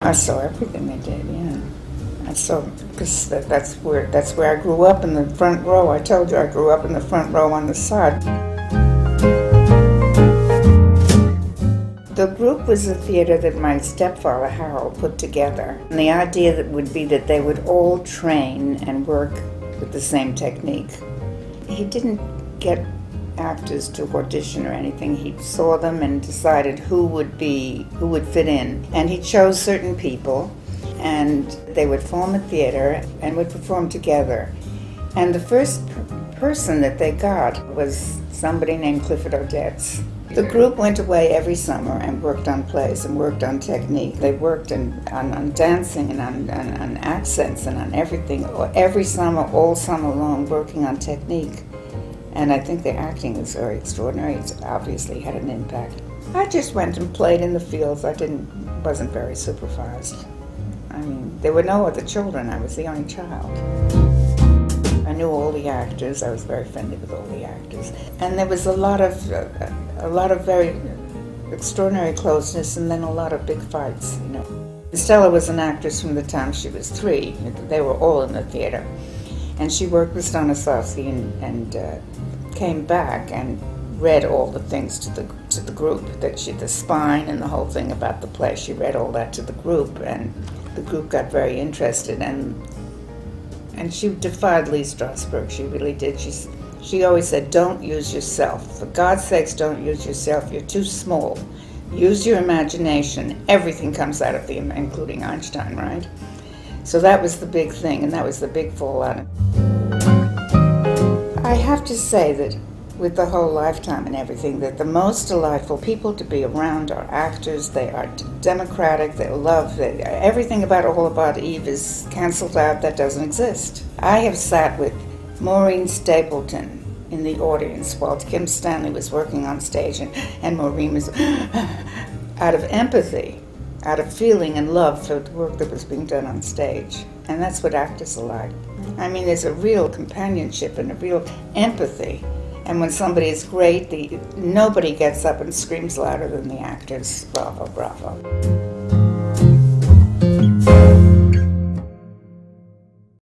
I saw everything they did, yeah. I saw, because that's where I grew up, in the front row. I told you I grew up in the front row on the side. The group was a theater that my stepfather, Harold, put together. And the idea that would be that they would all train and work with the same technique. He didn't get actors to audition or anything. He saw them and decided who would fit in. And he chose certain people, and they would form a theater and would perform together. And the first person that they got was somebody named Clifford Odets. The group went away every summer and worked on plays and worked on technique. They worked on dancing and on accents and on everything, every summer, all summer long, working on technique. And I think the acting was very extraordinary. It obviously had an impact. I just went and played in the fields. Wasn't very supervised. I mean, there were no other children. I was the only child. I knew all the actors. I was very friendly with all the actors. And there was a lot of very extraordinary closeness, and then a lot of big fights, you know. Stella was an actress from the time she was 3. They were all in the theater. And she worked with Stanislavski and came back and read all the things to the group, the spine and the whole thing about the play. She read all that to the group, and the group got very interested, and she defied Lee Strasberg. She really did. She always said, "Don't use yourself. For God's sakes, don't use yourself. You're too small. Use your imagination. Everything comes out of including Einstein, right?" So that was the big thing, and that was the big fallout. I have to say that with the whole Lifetime and everything, that the most delightful people to be around are actors. They are democratic, they love, everything All About Eve is canceled out. That doesn't exist. I have sat with Maureen Stapleton in the audience while Kim Stanley was working on stage, and Maureen was out of empathy, out of feeling and love for the work that was being done on stage. And that's what actors are like. I mean, there's a real companionship and a real empathy. And when somebody is great, nobody gets up and screams louder than the actors. Bravo, bravo.